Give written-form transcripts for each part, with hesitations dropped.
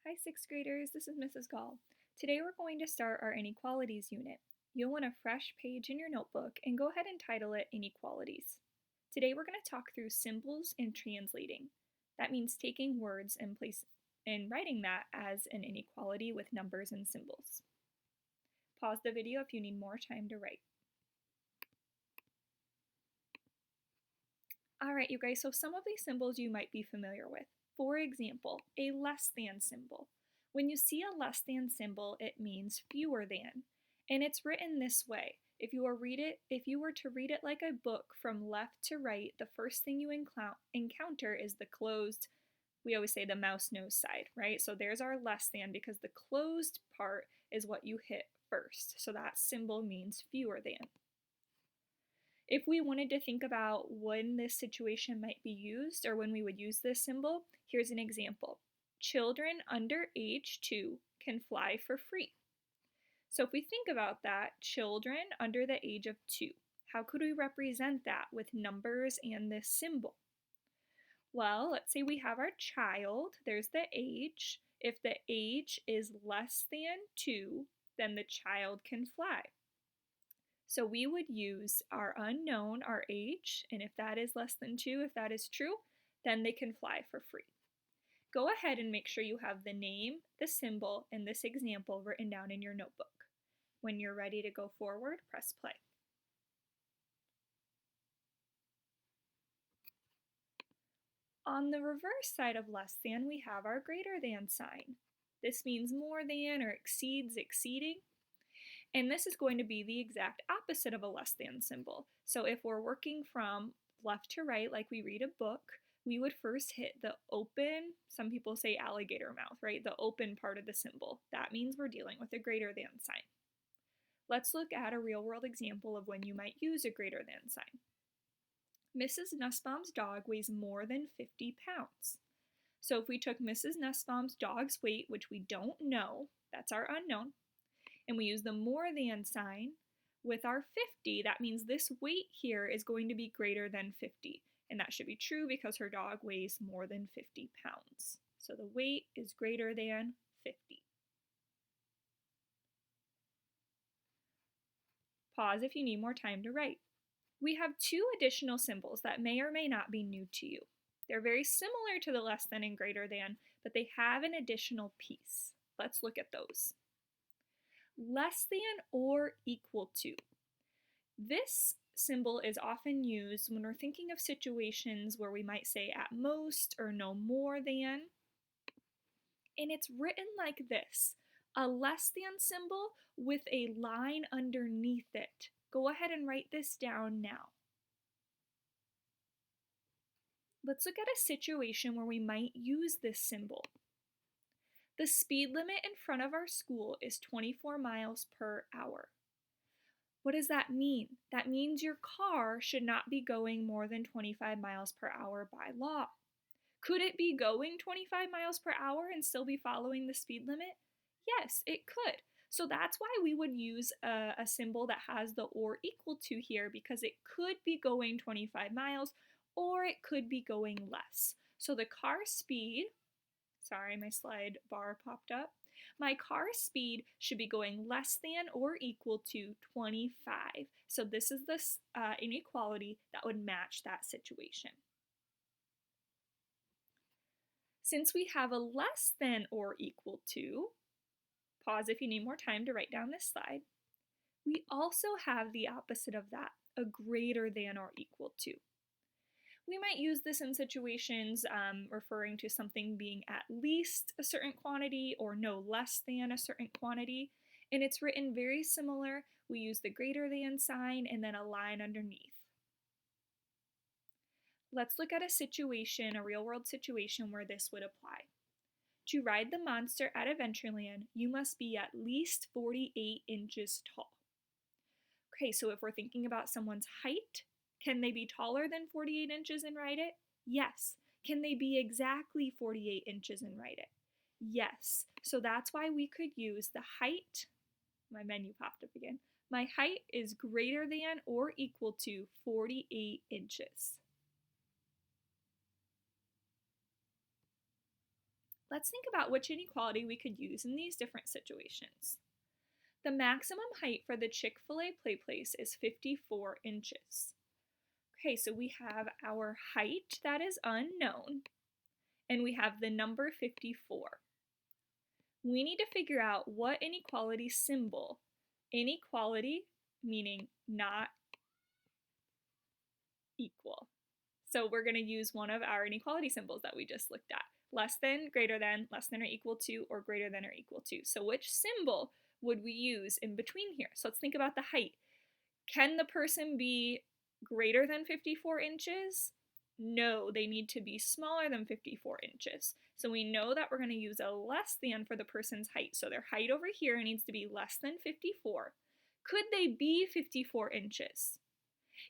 Hi, sixth graders. This is Mrs. Gall. Today we're going to start our inequalities unit. You'll want a fresh page in your notebook and go ahead and title it Inequalities. Today we're going to talk through symbols and translating. That means taking words and writing that as an inequality with numbers and symbols. Pause the video if you need more time to write. Alright, you guys, so some of these symbols you might be familiar with. For example, a less than symbol. When you see a less than symbol, it means fewer than. And it's written this way. If you were to read it like a book from left to right, the first thing you encounter is the closed, we always say the mouse nose side, right? So there's our less than because the closed part is what you hit first. So that symbol means fewer than. If we wanted to think about when this situation might be used or when we would use this symbol, here's an example. Children under age 2 can fly for free. So if we think about that, children under the age of 2, how could we represent that with numbers and this symbol? Well, let's say we have our child, there's the age. If the age is less than 2, then the child can fly. So we would use our unknown, our age, and if that is less than 2, if that is true, then they can fly for free. Go ahead and make sure you have the name, the symbol, and this example written down in your notebook. When you're ready to go forward, press play. On the reverse side of less than, we have our greater than sign. This means more than or exceeds, exceeding. And this is going to be the exact opposite of a less than symbol. So if we're working from left to right, like we read a book, we would first hit the open, some people say alligator mouth, right? The open part of the symbol. That means we're dealing with a greater than sign. Let's look at a real world example of when you might use a greater than sign. Mrs. Nussbaum's dog weighs more than 50 pounds. So if we took Mrs. Nussbaum's dog's weight, which we don't know, that's our unknown, and we use the more than sign with our 50, that means this weight here is going to be greater than 50. And that should be true because her dog weighs more than 50 pounds. So the weight is greater than 50. Pause if you need more time to write. We have two additional symbols that may or may not be new to you. They're very similar to the less than and greater than, but they have an additional piece. Let's look at those. Less than or equal to. This symbol is often used when we're thinking of situations where we might say at most or no more than. And it's written like this, a less than symbol with a line underneath it. Go ahead and write this down now. Let's look at a situation where we might use this symbol. The speed limit in front of our school is 24 miles per hour. What does that mean? That means your car should not be going more than 25 miles per hour by law. Could it be going 25 miles per hour and still be following the speed limit? Yes, it could. So that's why we would use a symbol that has the or equal to here, because it could be going 25 miles or it could be going less. So the car speed, sorry, my slide bar popped up. My car speed should be going less than or equal to 25. So this is the inequality that would match that situation. Since we have a less than or equal to, pause if you need more time to write down this slide, we also have the opposite of that, a greater than or equal to. We might use this in situations referring to something being at least a certain quantity or no less than a certain quantity. And it's written very similar. We use the greater than sign and then a line underneath. Let's look at a situation, a real world situation where this would apply. To ride the monster at Adventureland, you must be at least 48 inches tall. Okay, so if we're thinking about someone's height, can they be taller than 48 inches and ride it? Yes. Can they be exactly 48 inches and ride it? Yes. So that's why we could use the height. My menu popped up again. My height is greater than or equal to 48 inches. Let's think about which inequality we could use in these different situations. The maximum height for the Chick-fil-A play place is 54 inches. Okay, so we have our height that is unknown, and we have the number 54. We need to figure out what inequality symbol, inequality meaning not equal. So we're going to use one of our inequality symbols that we just looked at. Less than, greater than, less than or equal to, or greater than or equal to. So which symbol would we use in between here? So let's think about the height. Can the person be greater than 54 inches? No, they need to be smaller than 54 inches. So we know that we're going to use a less than for the person's height. So their height over here needs to be less than 54. Could they be 54 inches?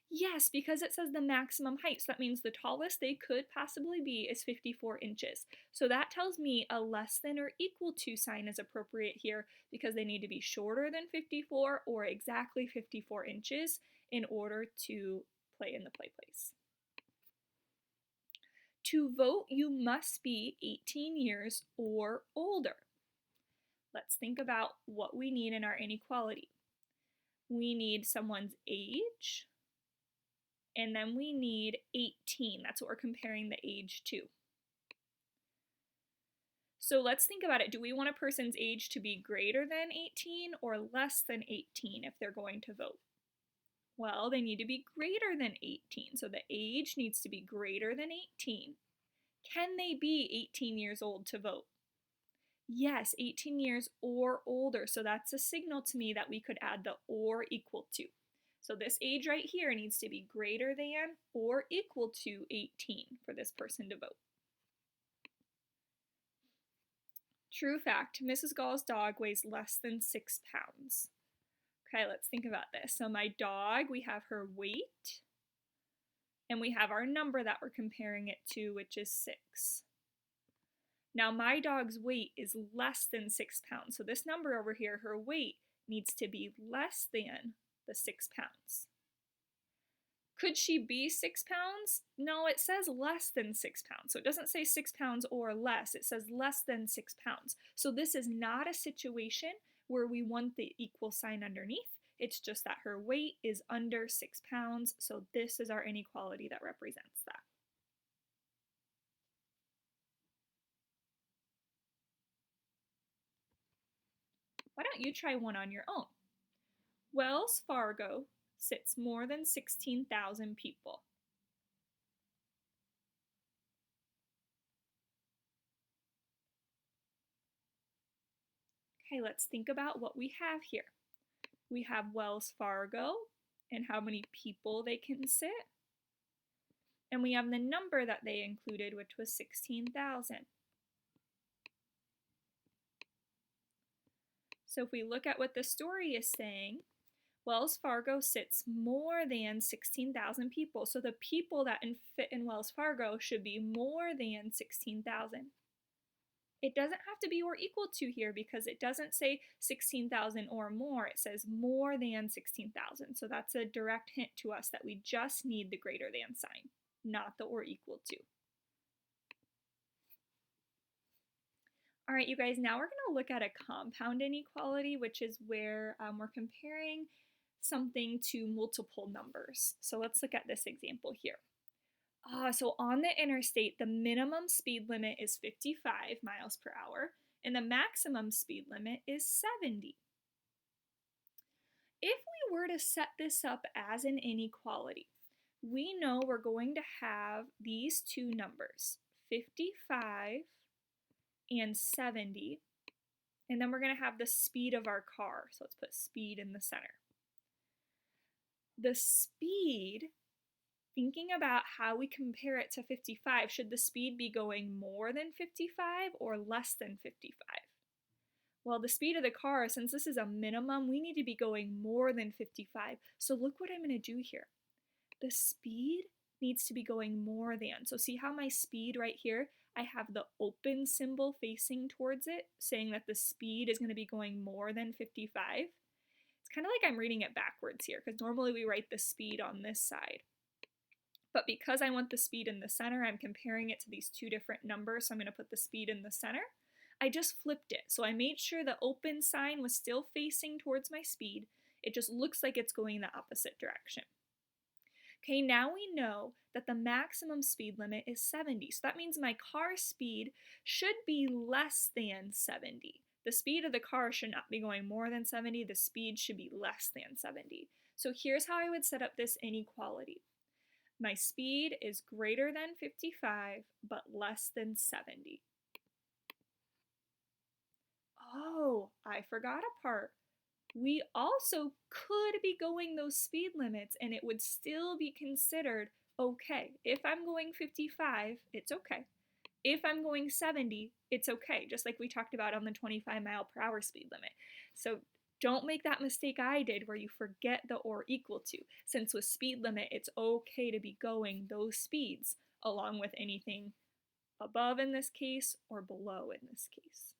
Yes, because it says the maximum height. So that means the tallest they could possibly be is 54 inches. So that tells me a less than or equal to sign is appropriate here because they need to be shorter than 54 or exactly 54 inches in order to play in the play place. To vote, you must be 18 years or older. Let's think about what we need in our inequality. We need someone's age, and then we need 18. That's what we're comparing the age to. So let's think about it. Do we want a person's age to be greater than 18 or less than 18 if they're going to vote? Well, they need to be greater than 18. So the age needs to be greater than 18. Can they be 18 years old to vote? Yes, 18 years or older. So that's a signal to me that we could add the or equal to. So this age right here needs to be greater than or equal to 18 for this person to vote. True fact, Mrs. Gall's dog weighs less than 6 pounds. Okay, let's think about this. So my dog, we have her weight, and we have our number that we're comparing it to, which is 6. Now my dog's weight is less than 6 pounds. So this number over here, her weight, needs to be less than the 6 pounds. Could she be 6 pounds? No, it says less than 6 pounds. So it doesn't say 6 pounds or less. It says less than 6 pounds. So this is not a situation where we want the equal sign underneath. It's just that her weight is under 6 pounds. So this is our inequality that represents that. Why don't you try one on your own? Wells Fargo sits more than 16,000 people. Okay, let's think about what we have here. We have Wells Fargo and how many people they can sit. And we have the number that they included, which was 16,000. So if we look at what the story is saying, Wells Fargo sits more than 16,000 people. So the people that fit in Wells Fargo should be more than 16,000. It doesn't have to be or equal to here because it doesn't say 16,000 or more. It says more than 16,000. So that's a direct hint to us that we just need the greater than sign, not the or equal to. All right, you guys, now we're going to look at a compound inequality, which is where we're comparing something to multiple numbers. So let's look at this example here. So on the interstate, the minimum speed limit is 55 miles per hour, and the maximum speed limit is 70. If we were to set this up as an inequality, we know we're going to have these two numbers, 55 and 70, and then we're going to have the speed of our car. So let's put speed in the center. The speed, thinking about how we compare it to 55, should the speed be going more than 55 or less than 55? Well, the speed of the car, since this is a minimum, we need to be going more than 55. So look what I'm going to do here. The speed needs to be going more than. So see how my speed right here, I have the open symbol facing towards it, saying that the speed is going to be going more than 55. It's kind of like I'm reading it backwards here, because normally we write the speed on this side. But because I want the speed in the center, I'm comparing it to these two different numbers, so I'm going to put the speed in the center. I just flipped it. So I made sure the open sign was still facing towards my speed. It just looks like it's going the opposite direction. Okay, now we know that the maximum speed limit is 70. So that means my car speed should be less than 70. The speed of the car should not be going more than 70. The speed should be less than 70. So here's how I would set up this inequality. My speed is greater than 55, but less than 70. Oh, I forgot a part. We also could be going those speed limits and it would still be considered okay. If I'm going 55, it's okay. If I'm going 70, it's okay, just like we talked about on the 25-mile-per-hour speed limit. So don't make that mistake I did where you forget the or equal to, since with speed limit, it's okay to be going those speeds along with anything above in this case or below in this case.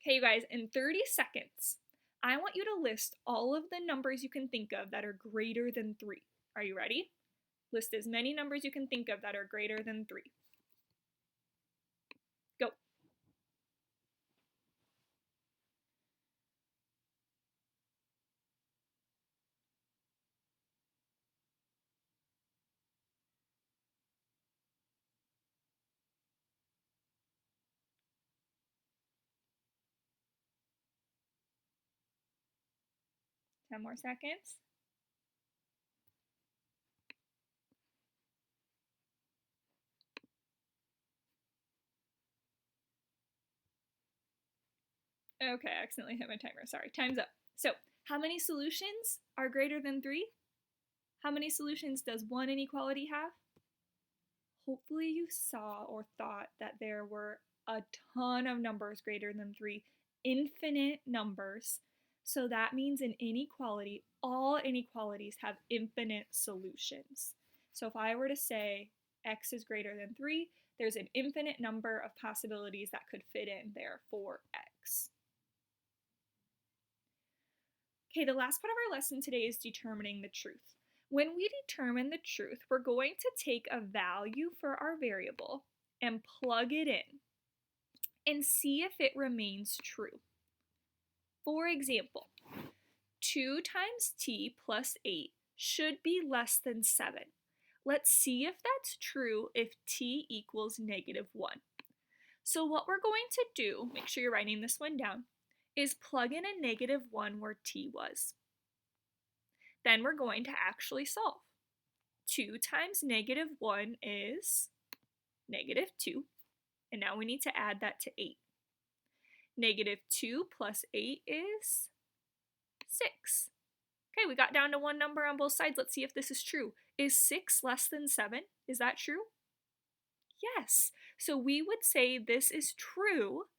Okay, you guys, in 30 seconds, I want you to list all of the numbers you can think of that are greater than 3. Are you ready? List as many numbers you can think of that are greater than 3. Go. Ten more seconds. Okay, I accidentally hit my timer. Sorry, time's up. So, how many solutions are greater than 3? How many solutions does one inequality have? Hopefully you saw or thought that there were a ton of numbers greater than 3, infinite numbers. So that means in inequality, all inequalities have infinite solutions. So if I were to say x is greater than 3, there's an infinite number of possibilities that could fit in there for x. Okay, the last part of our lesson today is determining the truth. When we determine the truth, we're going to take a value for our variable and plug it in and see if it remains true. For example, 2 times t plus 8 should be less than 7. Let's see if that's true if t equals -1. So what we're going to do, make sure you're writing this one down, is plug in a -1 where t was. Then we're going to actually solve. 2 times -1 is -2, and now we need to add that to 8. -2 plus 8 is 6. Okay, we got down to one number on both sides. Let's see if this is true. Is 6 less than 7? Is that true? Yes. So we would say this is true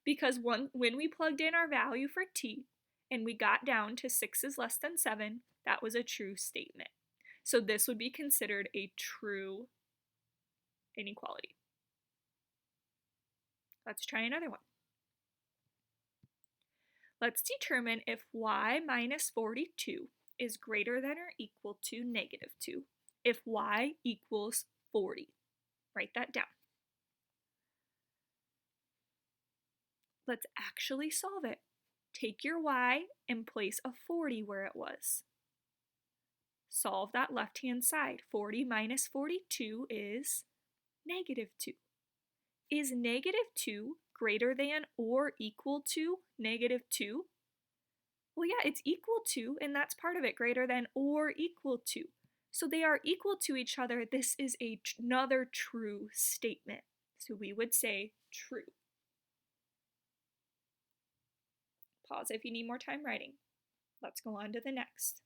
because when we plugged in our value for t and we got down to 6 is less than 7, that was a true statement. So this would be considered a true inequality. Let's try another one. Let's determine if y minus 42 is greater than or equal to -2 if y equals 40. Write that down. Let's actually solve it. Take your y and place a 40 where it was. Solve that left-hand side. 40 minus 42 is -2. Is -2 greater than or equal to -2? Well, yeah, it's equal to, and that's part of it, greater than or equal to. So they are equal to each other. This is another true statement. So we would say true. Pause if you need more time writing. Let's go on to the next.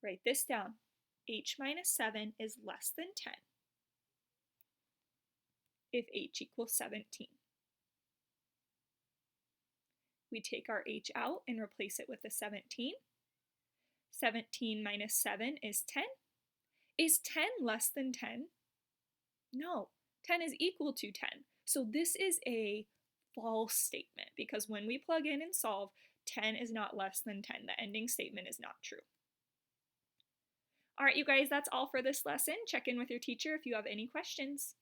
Write this down. H minus 7 is less than 10 if h equals 17. We take our h out and replace it with a 17. 17 minus 7 is 10. Is 10 less than 10? No, 10 is equal to 10. So this is a false statement because when we plug in and solve, 10 is not less than 10. The ending statement is not true. All right, you guys, that's all for this lesson. Check in with your teacher if you have any questions.